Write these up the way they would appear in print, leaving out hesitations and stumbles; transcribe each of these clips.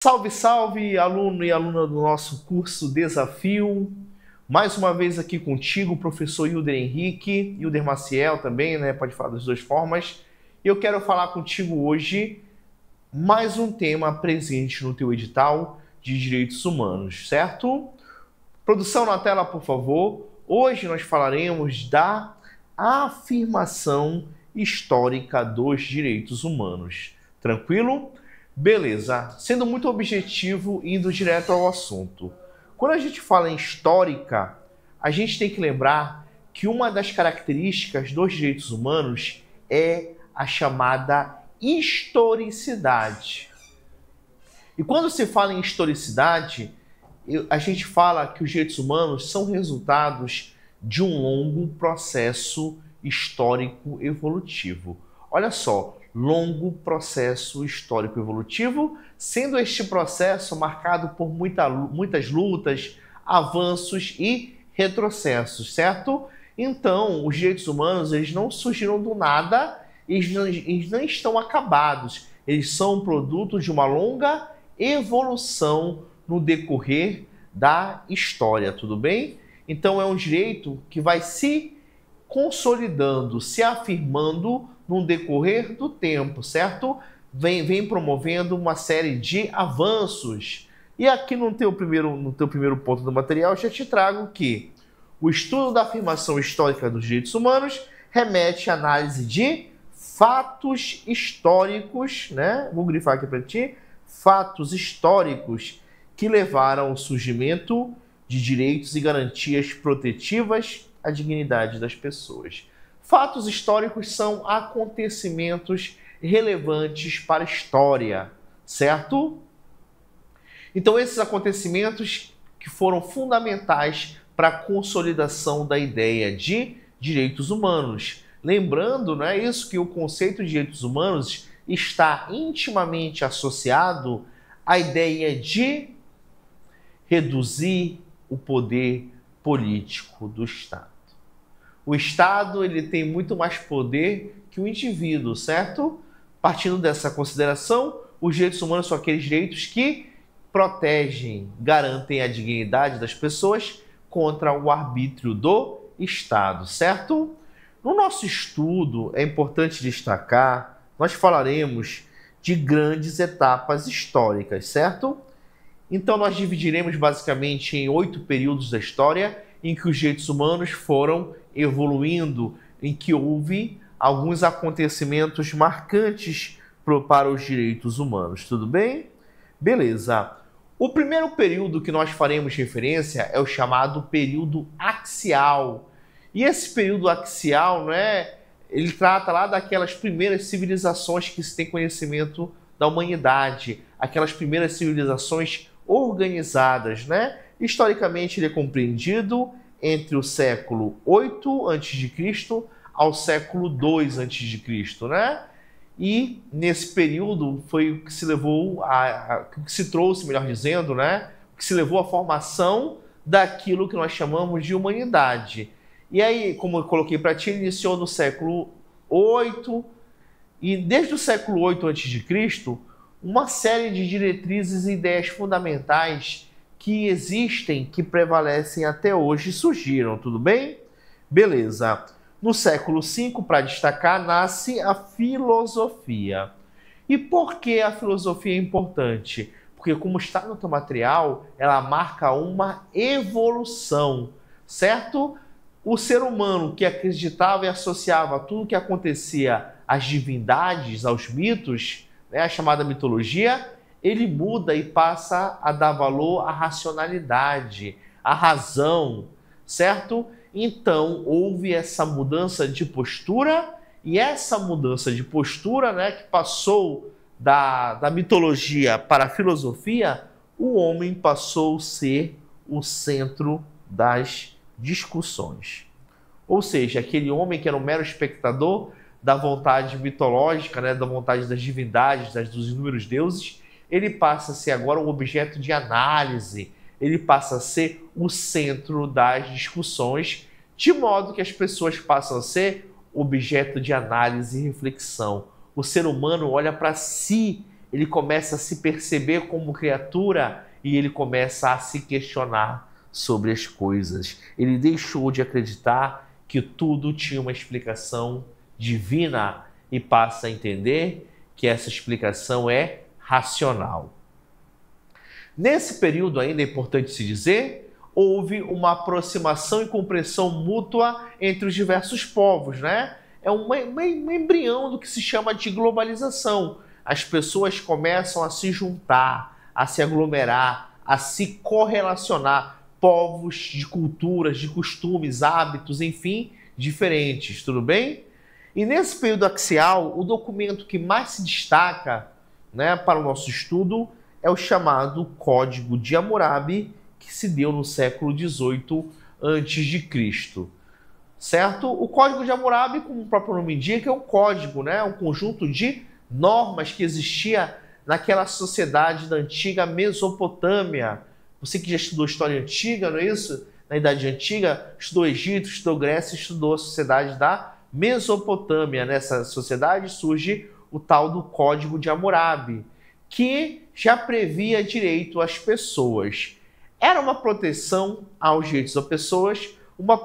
Salve, salve, aluno e aluna do nosso curso Desafio. Mais uma vez aqui contigo, o professor Hilder Henrique, Hilder Maciel também, né? Pode falar das duas formas. E eu quero falar contigo hoje mais um tema presente no teu edital de direitos humanos, certo? Produção na tela, por favor. Hoje nós falaremos da afirmação histórica dos direitos humanos. Tranquilo? Beleza, sendo muito objetivo e indo direto ao assunto. Quando a gente fala em histórica, a gente tem que lembrar que uma das características dos direitos humanos é a chamada historicidade. E quando se fala em historicidade, a gente fala que os direitos humanos são resultados de um longo processo histórico evolutivo. Olha só, longo processo histórico evolutivo, sendo este processo marcado por muitas lutas, avanços e retrocessos, certo? Então, os direitos humanos eles não surgiram do nada, eles não estão acabados, eles são produto de uma longa evolução no decorrer da história, tudo bem? Então, é um direito que vai se consolidando, se afirmando no decorrer do tempo, certo? Vem promovendo uma série de avanços. E aqui no teu primeiro ponto do material, eu já te trago que o estudo da afirmação histórica dos direitos humanos remete à análise de fatos históricos, né? Vou grifar aqui para ti, fatos históricos que levaram ao surgimento de direitos e garantias protetivas à dignidade das pessoas. Fatos históricos são acontecimentos relevantes para a história, certo? Então, esses acontecimentos que foram fundamentais para a consolidação da ideia de direitos humanos. Lembrando, não é isso, que o conceito de direitos humanos está intimamente associado à ideia de reduzir o poder político do Estado. O Estado ele tem muito mais poder que o indivíduo, certo? Partindo dessa consideração, os direitos humanos são aqueles direitos que protegem, garantem a dignidade das pessoas contra o arbítrio do Estado, certo? No nosso estudo, é importante destacar, nós falaremos de grandes etapas históricas, certo? Então, nós dividiremos basicamente em 8 períodos da história em que os direitos humanos foram evoluindo, em que houve alguns acontecimentos marcantes para os direitos humanos. Tudo bem? Beleza. O primeiro período que nós faremos referência é o chamado período axial. E esse período axial, ele trata lá daquelas primeiras civilizações que se tem conhecimento da humanidade, aquelas primeiras civilizações organizadas, Historicamente, ele é compreendido entre o século 8 a.C. ao século 2 a.C., E nesse período foi o que se levou o que se trouxe, melhor dizendo, o que se levou à formação daquilo que nós chamamos de humanidade. E aí, como eu coloquei para ti, iniciou no século 8 e desde o século 8 a.C., uma série de diretrizes e ideias fundamentais que existem, que prevalecem até hoje, surgiram, tudo bem? Beleza. No século V, para destacar, nasce a filosofia. E por que a filosofia é importante? Porque, como está no teu material, ela marca uma evolução, certo? O ser humano que acreditava e associava tudo que acontecia às divindades, aos mitos, a chamada mitologia, ele muda e passa a dar valor à racionalidade, à razão, certo? Então, houve essa mudança de postura, e essa mudança de postura, que passou da mitologia para a filosofia, o homem passou a ser o centro das discussões. Ou seja, aquele homem que era um mero espectador da vontade mitológica, da vontade das divindades, dos inúmeros deuses, ele passa a ser agora um objeto de análise, ele passa a ser o centro das discussões, de modo que as pessoas passam a ser objeto de análise e reflexão. O ser humano olha para si ele começa a se perceber como criatura e ele começa a se questionar sobre as coisas. Ele deixou de acreditar que tudo tinha uma explicação divina e passa a entender que essa explicação é racional. Nesse período ainda é importante se dizer, houve uma aproximação e compreensão mútua entre os diversos povos, né? É um embrião do que se chama de globalização. As pessoas começam a se juntar, a se aglomerar, a se correlacionar. Povos de culturas, de costumes, hábitos, enfim, diferentes, tudo bem? E nesse período axial, o documento que mais se destaca, né, para o nosso estudo é o chamado Código de Hammurabi, que se deu no século XVIII a.C., certo? O Código de Hammurabi, como o próprio nome indica, é um código, né, um conjunto de normas que existia naquela sociedade da antiga Mesopotâmia. Você que já estudou história antiga, não é isso? Na Idade Antiga, estudou Egito, estudou Grécia, estudou a sociedade da Mesopotâmia. Nessa sociedade surge o tal do Código de Hammurabi, que já previa direito às pessoas. Era uma proteção aos direitos das pessoas, uma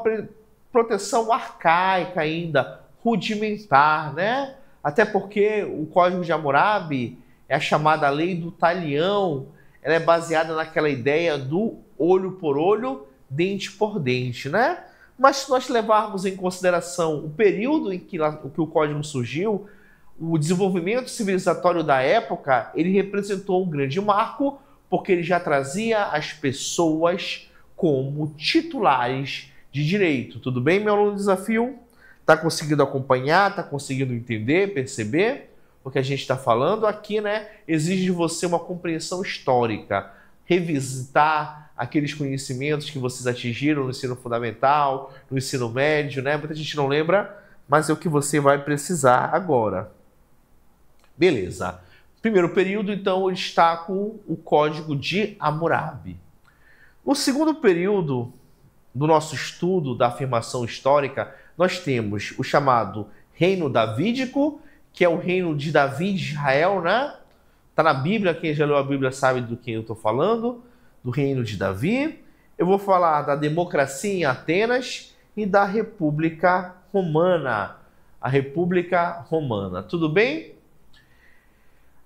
proteção arcaica ainda, rudimentar, né? Até porque o Código de Hammurabi é a chamada Lei do Talião. Ela é baseada naquela ideia do olho por olho, dente por dente, né? Mas se nós levarmos em consideração o período em que o código surgiu, o desenvolvimento civilizatório da época, ele representou um grande marco, porque ele já trazia as pessoas como titulares de direito. Tudo bem, meu aluno do desafio? Está conseguindo acompanhar? Está conseguindo entender, perceber? O que a gente está falando aqui, né, exige de você uma compreensão histórica, revisitar aqueles conhecimentos que vocês atingiram no ensino fundamental, no ensino médio, né? Muita gente não lembra, mas é o que você vai precisar agora. Beleza. Primeiro período, então, eu destaco o Código de Hammurabi. No segundo período do nosso estudo da afirmação histórica, nós temos o chamado Reino Davídico, que é o reino de Davi de Israel, né? Está na Bíblia, quem já leu a Bíblia sabe do que eu estou falando, do reino de Davi. Eu vou falar da democracia em Atenas e da República Romana. A República Romana, tudo bem?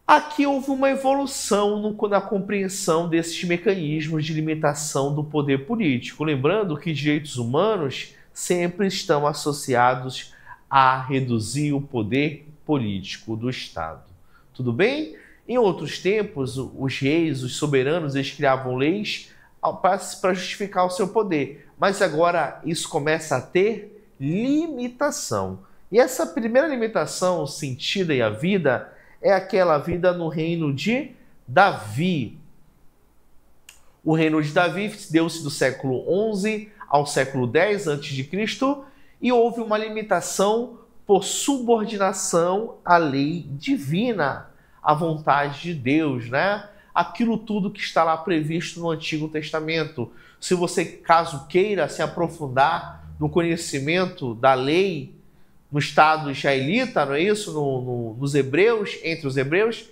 Aqui houve uma evolução na compreensão desses mecanismos de limitação do poder político. Lembrando que direitos humanos sempre estão associados a reduzir o poder político do Estado. Tudo bem? Em outros tempos, os reis, os soberanos, eles criavam leis para justificar o seu poder. Mas agora isso começa a ter limitação. E essa primeira limitação sentida em a vida é aquela vida no reino de Davi. O reino de Davi deu-se do século XI ao século X a.C. e houve uma limitação por subordinação à lei divina, à vontade de Deus, né? Aquilo tudo que está lá previsto no Antigo Testamento. Se você, caso queira, se aprofundar no conhecimento da lei no Estado israelita, não é isso? Nos hebreus, entre os hebreus,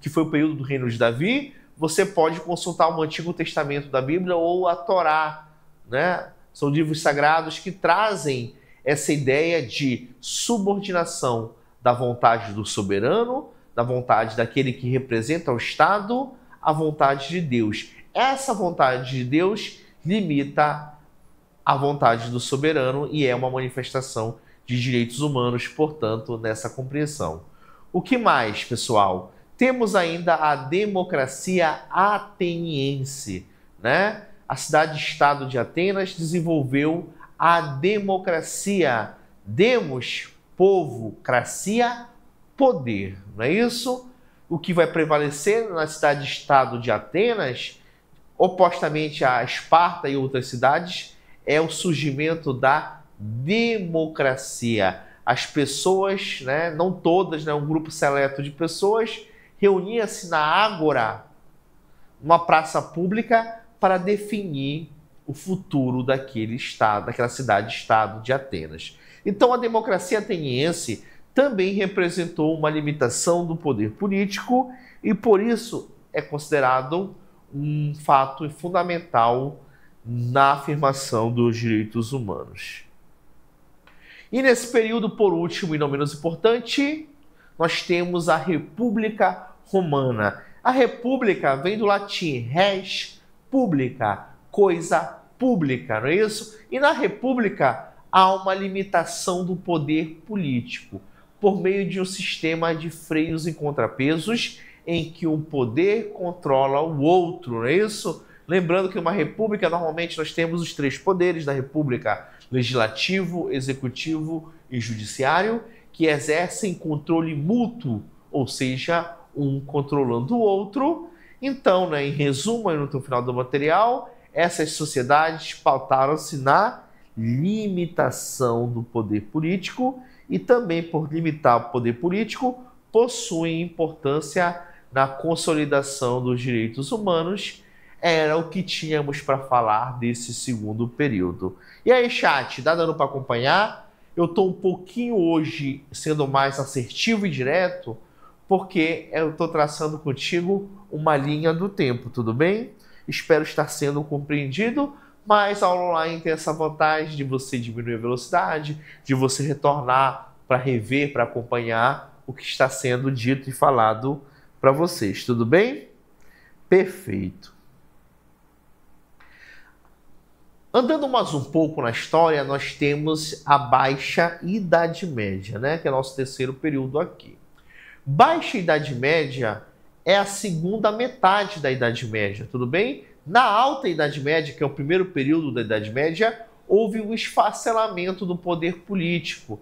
que foi o período do reino de Davi, você pode consultar o Antigo Testamento da Bíblia ou a Torá, né? São livros sagrados que trazem essa ideia de subordinação da vontade do soberano, da vontade daquele que representa o Estado, à vontade de Deus. Essa vontade de Deus limita a vontade do soberano e é uma manifestação de direitos humanos, portanto, nessa compreensão. O que mais, pessoal? Temos ainda a democracia ateniense, né? A cidade-estado de Atenas desenvolveu a democracia. Demos, povo, cracia, poder, não é isso? O que vai prevalecer na cidade-estado de Atenas, opostamente a Esparta e outras cidades, é o surgimento da democracia. As pessoas, né, não todas, né, um grupo seleto de pessoas, reunia-se na Ágora, numa praça pública, para definir o futuro daquele estado, daquela cidade-estado de Atenas. Então a democracia ateniense também representou uma limitação do poder político e, por isso, é considerado um fato fundamental na afirmação dos direitos humanos. E nesse período, por último e não menos importante, nós temos a República Romana. A República vem do latim res publica, coisa pública, não é isso? E na República há uma limitação do poder político por meio de um sistema de freios e contrapesos em que um poder controla o outro, não é isso? Lembrando que uma república, normalmente nós temos os três poderes da república: legislativo, executivo e judiciário, que exercem controle mútuo, ou seja, um controlando o outro. Então, em resumo, no final do material, essas sociedades pautaram-se na limitação do poder político e também, por limitar o poder político, possuem importância na consolidação dos direitos humanos. Era o que tínhamos para falar desse segundo período. E aí, chat, dá dando para acompanhar? Eu estou um pouquinho hoje sendo mais assertivo e direto, porque eu estou traçando contigo uma linha do tempo, tudo bem? Espero estar sendo compreendido, mas a aula online tem essa vantagem de você diminuir a velocidade, de você retornar para rever, para acompanhar o que está sendo dito e falado para vocês, tudo bem? Perfeito. Andando mais um pouco na história, nós temos a Baixa Idade Média, né? Que é o nosso terceiro período aqui. Baixa Idade Média é a segunda metade da Idade Média, tudo bem? Na Alta Idade Média, que é o primeiro período da Idade Média, houve um esfacelamento do poder político,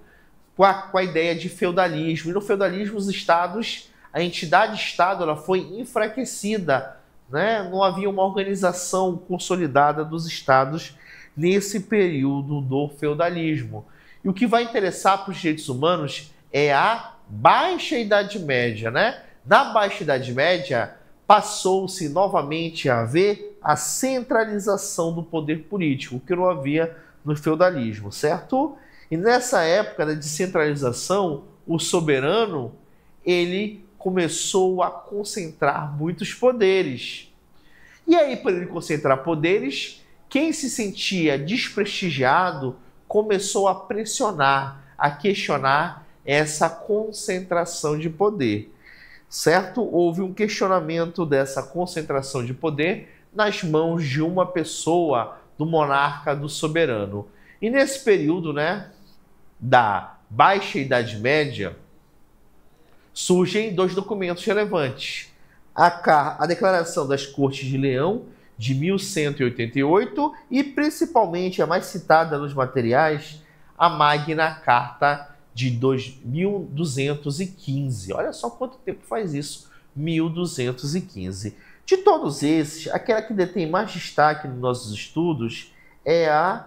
com a ideia de feudalismo. E no feudalismo, os estados, a entidade-estado, ela foi enfraquecida, né? Não havia uma organização consolidada dos estados nesse período do feudalismo. E o que vai interessar para os direitos humanos é a Baixa Idade Média, né? Na Baixa Idade Média, passou-se novamente a haver a centralização do poder político, que não havia no feudalismo, certo? E nessa época de centralização, o soberano, ele começou a concentrar muitos poderes. E aí, para ele concentrar poderes, quem se sentia desprestigiado começou a pressionar, a questionar essa concentração de poder, certo? Houve um questionamento dessa concentração de poder nas mãos de uma pessoa, do monarca, do soberano. E nesse período, né, da Baixa Idade Média, surgem dois documentos relevantes. A Declaração das Cortes de Leão, de 1188, e principalmente a mais citada nos materiais, a Magna Carta de 1215. Olha só quanto tempo faz isso, 1215. De todos esses, aquela que detém mais destaque nos nossos estudos é a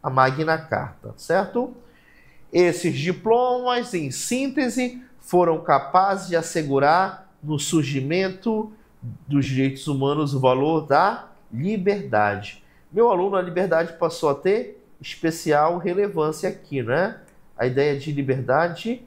Magna Carta, certo? Esses diplomas, em síntese, foram capazes de assegurar no surgimento dos direitos humanos o valor da liberdade. Meu aluno, a liberdade passou a ter especial relevância aqui, né? A ideia de liberdade,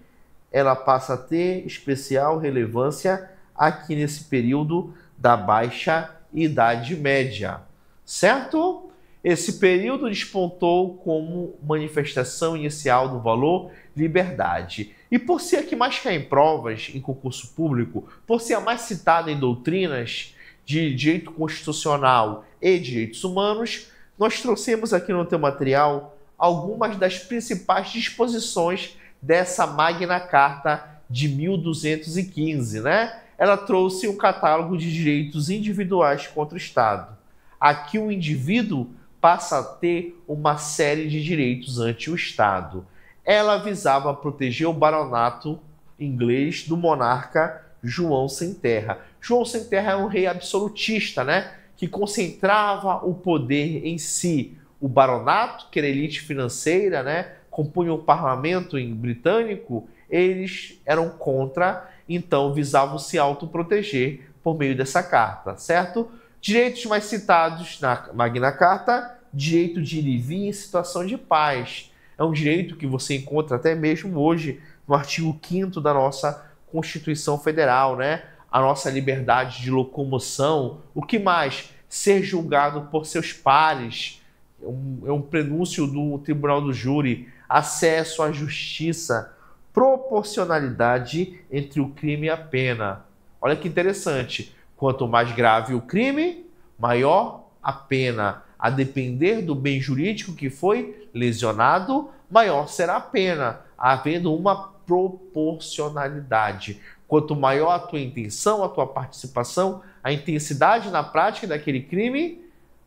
ela passa a ter especial relevância aqui nesse período da Baixa Idade Média, certo? Esse período despontou como manifestação inicial do valor liberdade. E por ser a que mais cai em provas em concurso público, por ser a mais citada em doutrinas de direito constitucional e direitos humanos, nós trouxemos aqui no teu material algumas das principais disposições dessa Magna Carta de 1215, né? Ela trouxe um catálogo de direitos individuais contra o Estado. Aqui o indivíduo passa a ter uma série de direitos ante o Estado. Ela visava proteger o baronato inglês do monarca João Sem Terra. João Sem Terra é um rei absolutista, né? Que concentrava o poder em si. O baronato, que era elite financeira, né? Compunha o parlamento britânico, eles eram contra, então visavam se autoproteger por meio dessa carta, certo? Direitos mais citados na Magna Carta: direito de ir e vir em situação de paz, É um direito que você encontra até mesmo hoje no artigo 5º da nossa Constituição Federal, né? A nossa liberdade de locomoção. O que mais? Ser julgado por seus pares. É um prenúncio do Tribunal do Júri. Acesso à justiça. Proporcionalidade entre o crime e a pena. Olha que interessante. Quanto mais grave o crime, maior a pena. A depender do bem jurídico que foi lesionado, maior será a pena, havendo uma proporcionalidade. Quanto maior a tua intenção, a tua participação, a intensidade na prática daquele crime,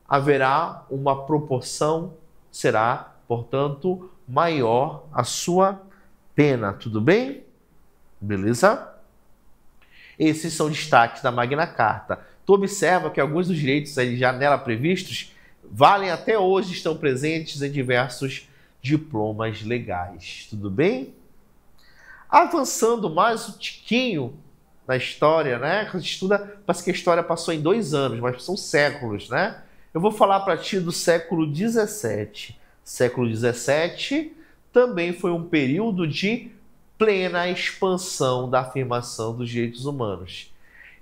haverá uma proporção, será, portanto, maior a sua pena. Tudo bem? Beleza? Esses são destaques da Magna Carta. Tu observa que alguns dos direitos aí já nela previstos valem até hoje, estão presentes em diversos diplomas legais. Tudo bem? Avançando mais um tiquinho na história, né? Quando a gente estuda, parece que a história passou em 2 anos, mas são séculos, né? Eu vou falar para ti do século XVII. Século XVII também foi um período de plena expansão da afirmação dos direitos humanos.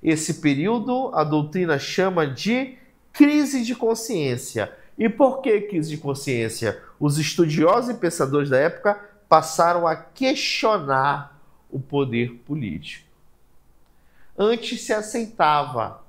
Esse período a doutrina chama de crise de consciência. E por que crise de consciência? Os estudiosos e pensadores da época passaram a questionar o poder político. Antes se aceitava,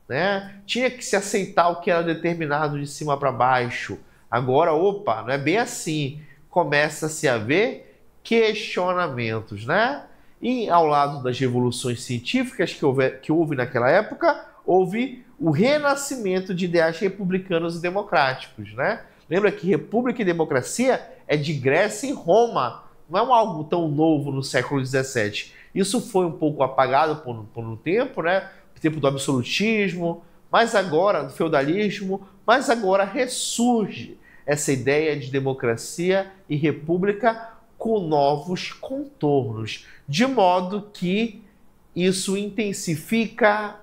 né? Tinha que se aceitar o que era determinado de cima para baixo. Agora, opa, não é bem assim. Começa-se a ver questionamentos, né? E ao lado das revoluções científicas que houve naquela época, houve o renascimento de ideais republicanos e democráticos, né? Lembra que república e democracia é de Grécia e Roma, não é algo tão novo no século XVII. Isso foi um pouco apagado por um tempo, né? O tempo do absolutismo, mas agora, do feudalismo, mas agora ressurge essa ideia de democracia e república com novos contornos, de modo que isso intensifica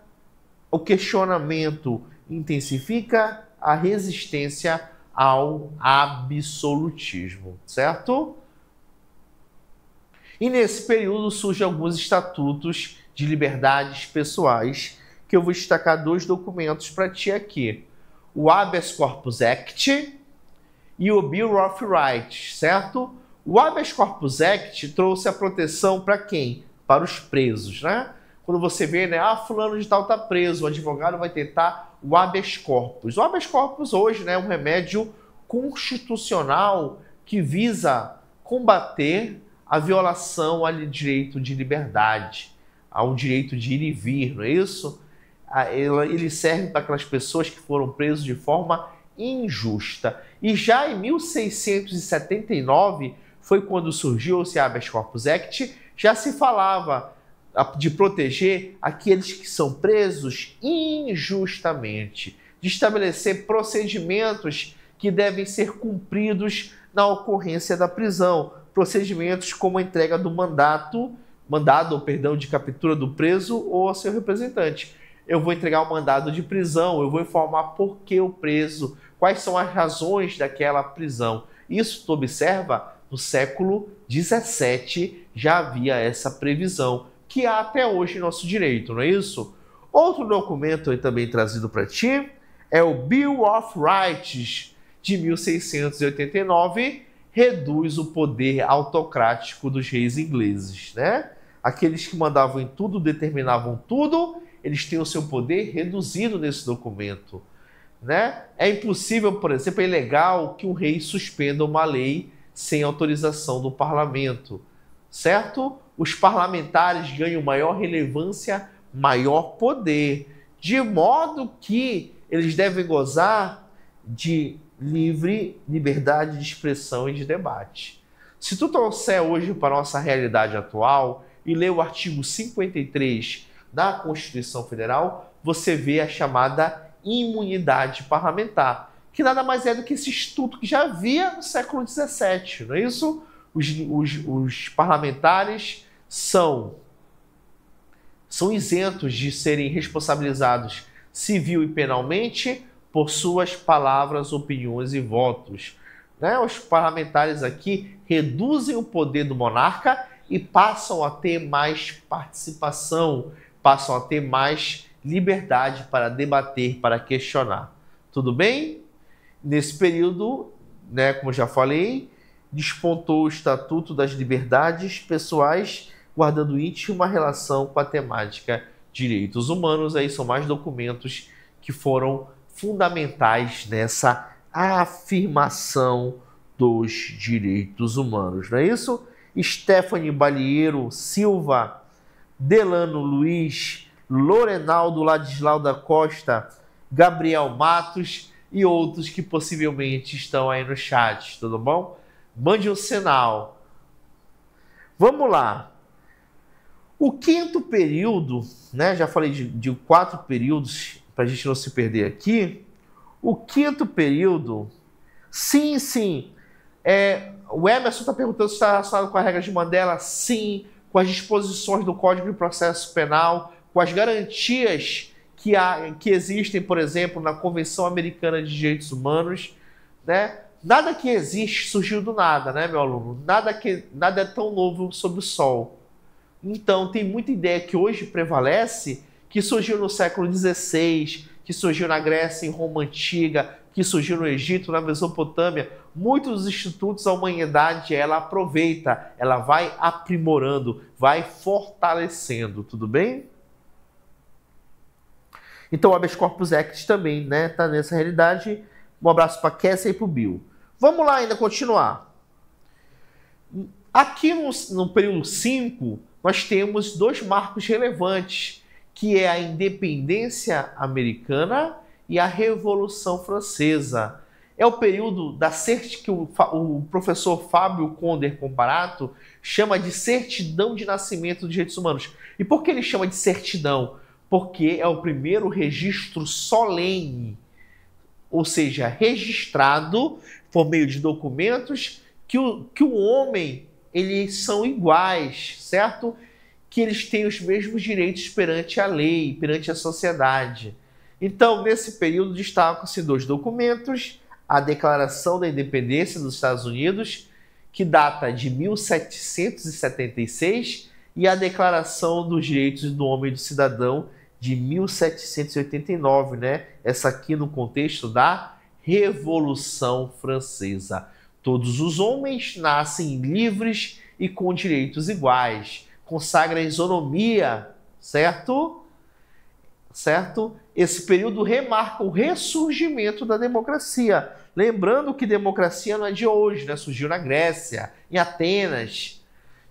o questionamento, intensifica a resistência ao absolutismo, certo? E nesse período surgem alguns estatutos de liberdades pessoais, que eu vou destacar 2 documentos para ti aqui. O Habeas Corpus Act e o Bill of Rights, certo? O Habeas Corpus Act trouxe a proteção para quem? Para os presos, né? Quando você vê, né? Ah, fulano de tal está preso, o advogado vai tentar o habeas corpus. O habeas corpus hoje, né, é um remédio constitucional que visa combater a violação ao direito de liberdade, ao direito de ir e vir, não é isso? Ele serve para aquelas pessoas que foram presas de forma injusta. E já em 1679, foi quando surgiu esse Habeas Corpus Act, já se falava de proteger aqueles que são presos injustamente, de estabelecer procedimentos que devem ser cumpridos na ocorrência da prisão, procedimentos como a entrega do mandado de captura do preso ou ao seu representante. Eu vou entregar o mandado de prisão, eu vou informar por que o preso, quais são as razões daquela prisão. Isso tu observa, no século XVII já havia essa previsão, que há até hoje em nosso direito, não é isso? Outro documento aí também trazido para ti é o Bill of Rights, de 1689, reduz o poder autocrático dos reis ingleses, né? Aqueles que mandavam em tudo, determinavam tudo, eles têm o seu poder reduzido nesse documento, né? É impossível, por exemplo, é ilegal que um rei suspenda uma lei sem autorização do parlamento, certo? Os parlamentares ganham maior relevância, maior poder, de modo que eles devem gozar de liberdade de expressão e de debate. Se tu trouxer hoje para a nossa realidade atual e ler o artigo 53 da Constituição Federal, você vê a chamada imunidade parlamentar, que nada mais é do que esse instituto que já havia no século XVII, não é isso? Os parlamentares são isentos de serem responsabilizados civil e penalmente por suas palavras, opiniões e votos. né, os parlamentares aqui reduzem o poder do monarca e passam a ter mais participação, passam a ter mais liberdade para debater, para questionar. Tudo bem? Nesse período, né, como já falei, despontou o Estatuto das Liberdades Pessoais, guardando íntima relação com a temática direitos humanos. Aí são mais documentos que foram fundamentais nessa afirmação dos direitos humanos, não é isso? Stephanie Balieiro Silva, Delano Luiz, Lorenaldo Ladislau da Costa, Gabriel Matos e outros que possivelmente estão aí no chat, tudo bom? Mande um sinal. Vamos lá. O quinto período, né? Já falei de 4 períodos, para a gente não se perder aqui. O quinto período, sim. O Emerson está perguntando se está relacionado com a regra de Mandela. Sim, com as disposições do Código de Processo Penal, com as garantias que existem, por exemplo, na Convenção Americana de Direitos Humanos, né? Nada que existe surgiu do nada, né, meu aluno? Nada é tão novo sob o sol. Então, tem muita ideia que hoje prevalece, que surgiu no século XVI, que surgiu na Grécia, em Roma Antiga, que surgiu no Egito, na Mesopotâmia. Muitos institutos a humanidade ela aproveita, ela vai aprimorando, vai fortalecendo, tudo bem? Então, o Habeas Corpus Act também, né, tá nessa realidade. Um abraço para a Kessia e para o Bill. Vamos lá ainda continuar. Aqui no período 5, nós temos 2 marcos relevantes, que é a independência americana e a Revolução Francesa. É o período que o professor Fábio Conder Comparato chama de certidão de nascimento dos direitos humanos. E por que ele chama de certidão? Porque é o primeiro registro solene, ou seja, registrado por meio de documentos que o homem, eles são iguais, certo? Que eles têm os mesmos direitos perante a lei, perante a sociedade. Então, nesse período, destacam-se 2 documentos: a Declaração da Independência dos Estados Unidos, que data de 1776, e a Declaração dos Direitos do Homem e do Cidadão, de 1789, né? Essa aqui no contexto da Revolução Francesa. Todos os homens nascem livres e com direitos iguais. Consagra a isonomia, certo? Certo? Esse período remarca o ressurgimento da democracia. Lembrando que democracia não é de hoje, né? Surgiu na Grécia, em Atenas.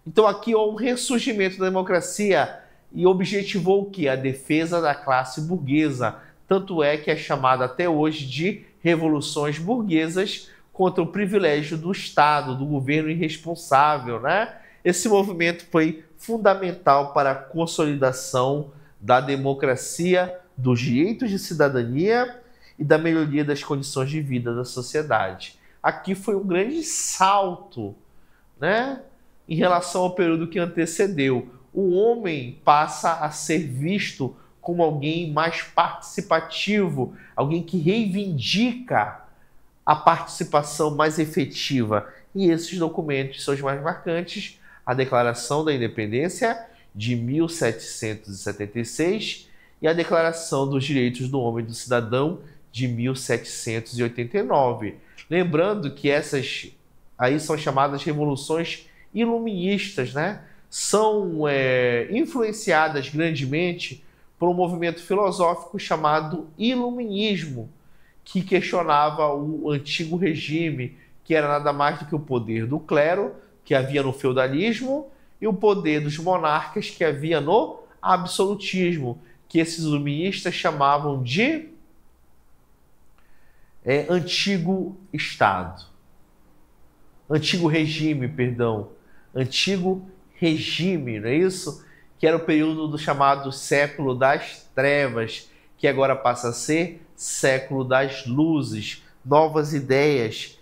Então aqui há um ressurgimento da democracia e objetivou o quê? A defesa da classe burguesa. Tanto é que é chamada até hoje de revoluções burguesas contra o privilégio do Estado, do governo irresponsável, né? Esse movimento foi fundamental para a consolidação da democracia, dos direitos de cidadania e da melhoria das condições de vida da sociedade. Aqui foi um grande salto, né, em relação ao período que antecedeu. O homem passa a ser visto como alguém mais participativo, alguém que reivindica a participação mais efetiva. E esses documentos são os mais marcantes: a Declaração da Independência, de 1776, e a Declaração dos Direitos do Homem e do Cidadão, de 1789. Lembrando que essas aí são chamadas revoluções iluministas, né? São influenciadas grandemente por um movimento filosófico chamado Iluminismo, que questionava o antigo regime, que era nada mais do que o poder do clero, que havia no feudalismo, e o poder dos monarcas, que havia no absolutismo, que esses iluministas chamavam de antigo Estado. Antigo regime, perdão. Antigo regime, não é isso? Que era o período do chamado século das trevas, que agora passa a ser século das luzes, novas ideias,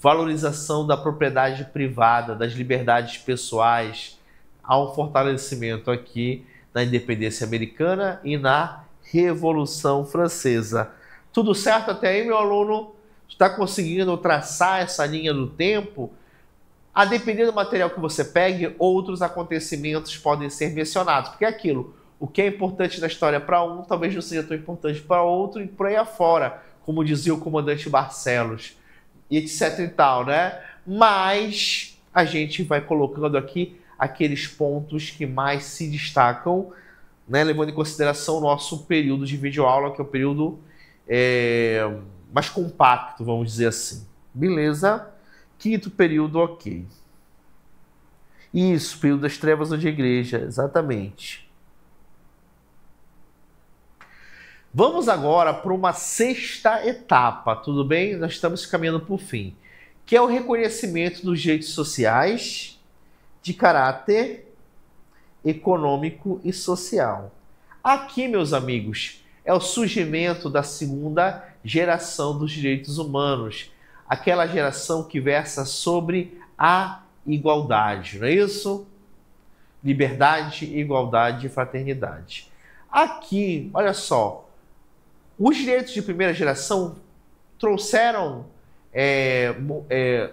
valorização da propriedade privada, das liberdades pessoais. Há um fortalecimento aqui na independência americana e na Revolução Francesa. Tudo certo até aí, meu aluno? está conseguindo traçar essa linha do tempo, a depender do material que você pegue, outros acontecimentos podem ser mencionados. Porque é aquilo, o que é importante na história para um, talvez não seja tão importante para outro, e por aí afora, como dizia o comandante Barcelos, e etc e tal, né? Mas a gente vai colocando aqui aqueles pontos que mais se destacam, né? Levando em consideração o nosso período de videoaula, que é o período mais compacto, vamos dizer assim. Beleza? Quinto período, ok. Isso, período das trevas ou de igreja, exatamente. Vamos agora para uma sexta etapa, tudo bem? Nós estamos caminhando para o fim, que é o reconhecimento dos direitos sociais de caráter econômico e social. Aqui, meus amigos, é o surgimento da segunda geração dos direitos humanos, aquela geração que versa sobre a igualdade, não é isso? Liberdade, igualdade e fraternidade. Aqui, olha só, os direitos de primeira geração trouxeram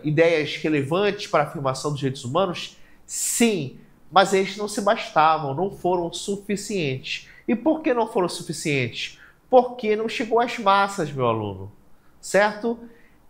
ideias relevantes para a afirmação dos direitos humanos? Sim, mas eles não se bastavam, não foram suficientes. E por que não foram suficientes? Porque não chegou às massas, meu aluno, certo?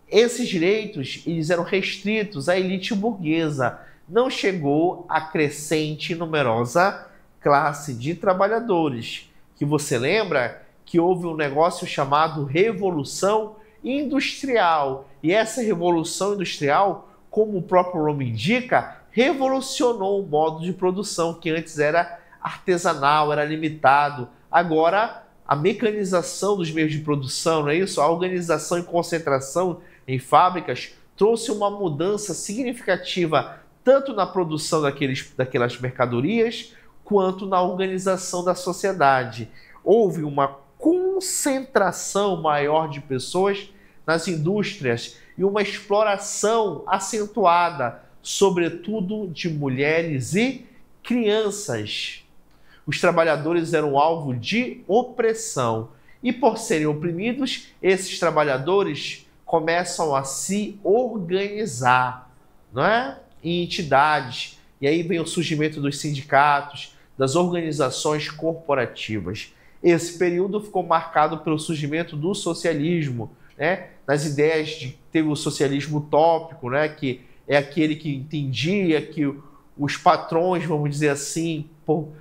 Esses direitos, eles eram restritos à elite burguesa. Não chegou à crescente e numerosa classe de trabalhadores. Que você lembra que houve um negócio chamado Revolução Industrial. E essa Revolução Industrial, como o próprio nome indica, revolucionou o modo de produção, que antes era artesanal, era limitado. Agora, a mecanização dos meios de produção, não é isso? A organização e concentração em fábricas trouxe uma mudança significativa tanto na produção daquelas mercadorias quanto na organização da sociedade. Houve uma concentração maior de pessoas nas indústrias e uma exploração acentuada, sobretudo de mulheres e crianças. Os trabalhadores eram alvo de opressão e, por serem oprimidos, esses trabalhadores começam a se organizar, não é? Em entidades. E aí vem o surgimento dos sindicatos, das organizações corporativas. Esse período ficou marcado pelo surgimento do socialismo, né? Nas ideias teve o socialismo utópico, né? Que é aquele que entendia que os patrões, vamos dizer assim, por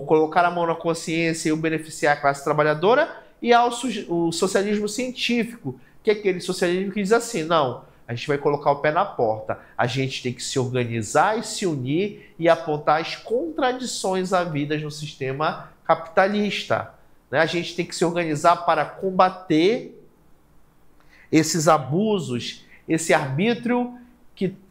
colocar a mão na consciência e beneficiar a classe trabalhadora, e há o socialismo científico, que é aquele socialismo que diz assim, não, a gente vai colocar o pé na porta, a gente tem que se organizar e se unir e apontar as contradições havidas no sistema capitalista, né? A gente tem que se organizar para combater esses abusos, esse arbítrio,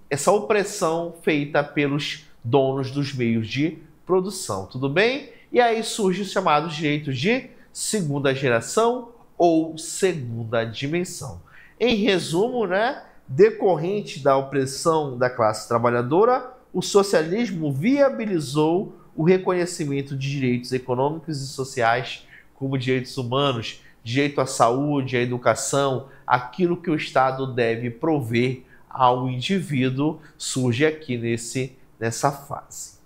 essa opressão feita pelos donos dos meios de produção, tudo bem? E aí surgem os chamados direitos de segunda geração ou segunda dimensão. Em resumo, né, decorrente da opressão da classe trabalhadora, o socialismo viabilizou o reconhecimento de direitos econômicos e sociais como direitos humanos, direito à saúde, à educação, aquilo que o Estado deve prover ao indivíduo, surge aqui nessa fase.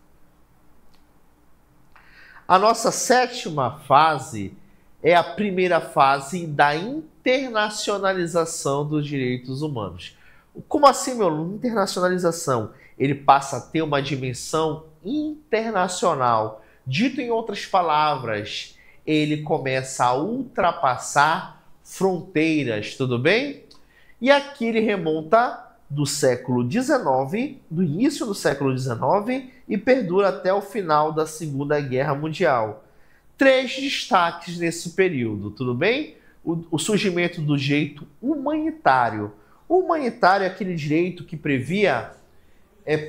A nossa sétima fase é a primeira fase da internacionalização dos direitos humanos. Como assim, meu aluno? Internacionalização. Ele passa a ter uma dimensão internacional. Dito em outras palavras, ele começa a ultrapassar fronteiras, tudo bem? E aqui ele remonta do século XIX, do início do século XIX, e perdura até o final da Segunda Guerra Mundial. 3 destaques nesse período, tudo bem? O surgimento do direito humanitário. O humanitário é aquele direito que previa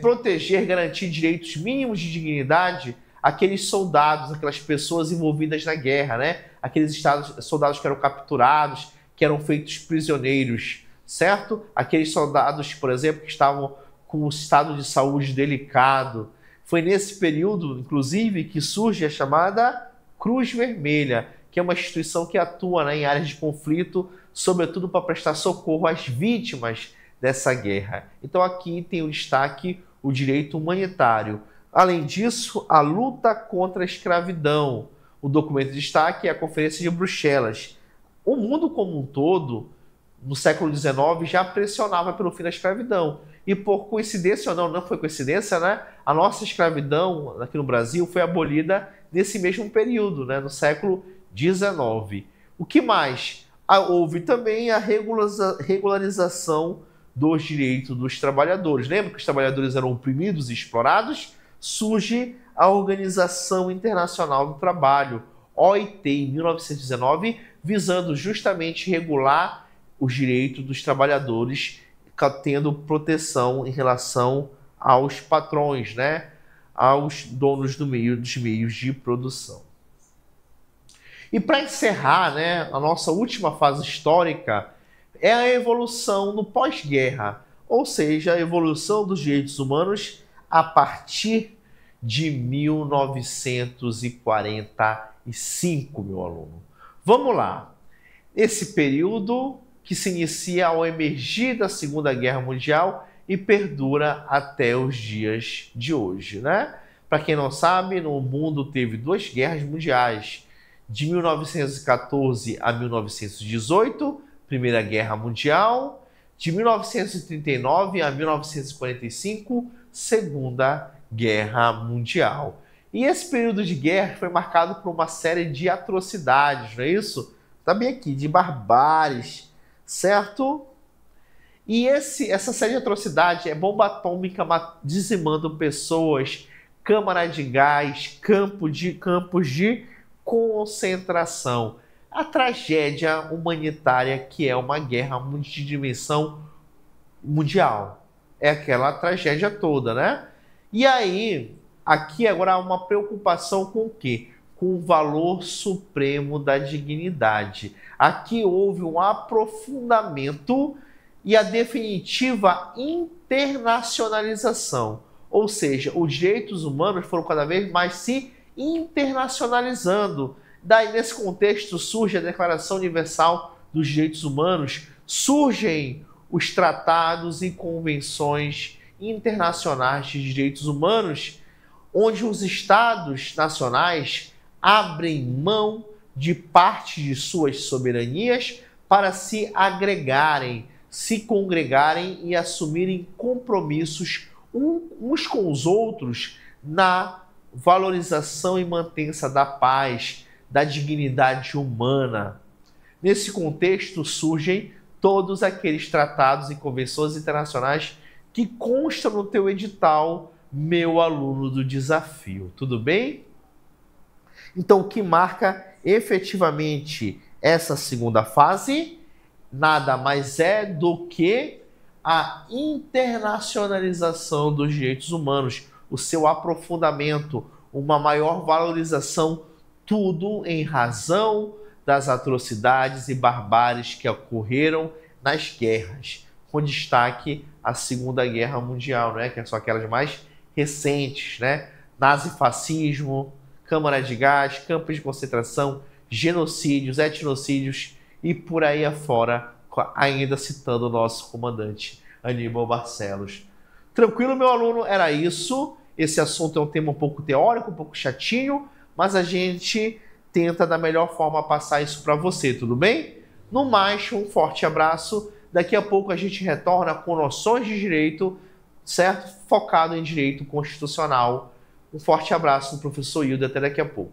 proteger, garantir direitos mínimos de dignidade àqueles soldados, aquelas pessoas envolvidas na guerra, né? Aqueles soldados que eram capturados, que eram feitos prisioneiros, certo? Aqueles soldados, por exemplo, que estavam com um estado de saúde delicado. Foi nesse período, inclusive, que surge a chamada Cruz Vermelha, que é uma instituição que atua, né, em áreas de conflito, sobretudo para prestar socorro às vítimas dessa guerra. Então aqui tem o destaque o direito humanitário. Além disso, a luta contra a escravidão. O documento de destaque é a Conferência de Bruxelas. O mundo como um todo, no século XIX, já pressionava pelo fim da escravidão. E por coincidência ou não, não foi coincidência, né? A nossa escravidão aqui no Brasil foi abolida nesse mesmo período, né? No século XIX. O que mais? Houve também a regularização dos direitos dos trabalhadores. Lembra que os trabalhadores eram oprimidos e explorados? Surge a Organização Internacional do Trabalho, OIT, em 1919, visando justamente regular os direitos dos trabalhadores, tendo proteção em relação aos patrões, né? Aos donos dos meios de produção. E para encerrar, né, a nossa última fase histórica é a evolução no pós-guerra, ou seja, a evolução dos direitos humanos a partir de 1945, meu aluno. Vamos lá. Esse período que se inicia ao emergir da Segunda Guerra Mundial e perdura até os dias de hoje, né? Para quem não sabe, no mundo teve duas guerras mundiais, de 1914 a 1918, Primeira Guerra Mundial, de 1939 a 1945, Segunda Guerra Mundial. E esse período de guerra foi marcado por uma série de atrocidades, não é isso? Está bem aqui, de barbáries, certo? E essa série de atrocidades é bomba atômica dizimando pessoas, câmara de gás, campos de concentração. A tragédia humanitária que é uma guerra de dimensão mundial. É aquela tragédia toda, né? E aí, aqui agora há uma preocupação com o quê? Com o valor supremo da dignidade. Aqui houve um aprofundamento e a definitiva internacionalização. Ou seja, os direitos humanos foram cada vez mais se internacionalizando. Daí, nesse contexto, surge a Declaração Universal dos Direitos Humanos, surgem os tratados e convenções internacionais de direitos humanos, onde os estados nacionais abrem mão de parte de suas soberanias para se agregarem, se congregarem e assumirem compromissos uns com os outros na valorização e mantença da paz, da dignidade humana. Nesse contexto surgem todos aqueles tratados e convenções internacionais que constam no teu edital, meu aluno do desafio. Tudo bem? Então, o que marca efetivamente essa segunda fase nada mais é do que a internacionalização dos direitos humanos, o seu aprofundamento, uma maior valorização, tudo em razão das atrocidades e barbáries que ocorreram nas guerras, com destaque a Segunda Guerra Mundial, né? Que são aquelas mais recentes, né? Nazifascismo, câmara de gás, campos de concentração, genocídios, etnocídios e por aí afora, ainda citando o nosso comandante Aníbal Barcelos. Tranquilo, meu aluno? Era isso. Esse assunto é um tema um pouco teórico, um pouco chatinho, mas a gente tenta da melhor forma passar isso para você, tudo bem? No mais, um forte abraço. Daqui a pouco a gente retorna com noções de direito, certo? Focado em direito constitucional. Um forte abraço do professor Hildo. Até daqui a pouco.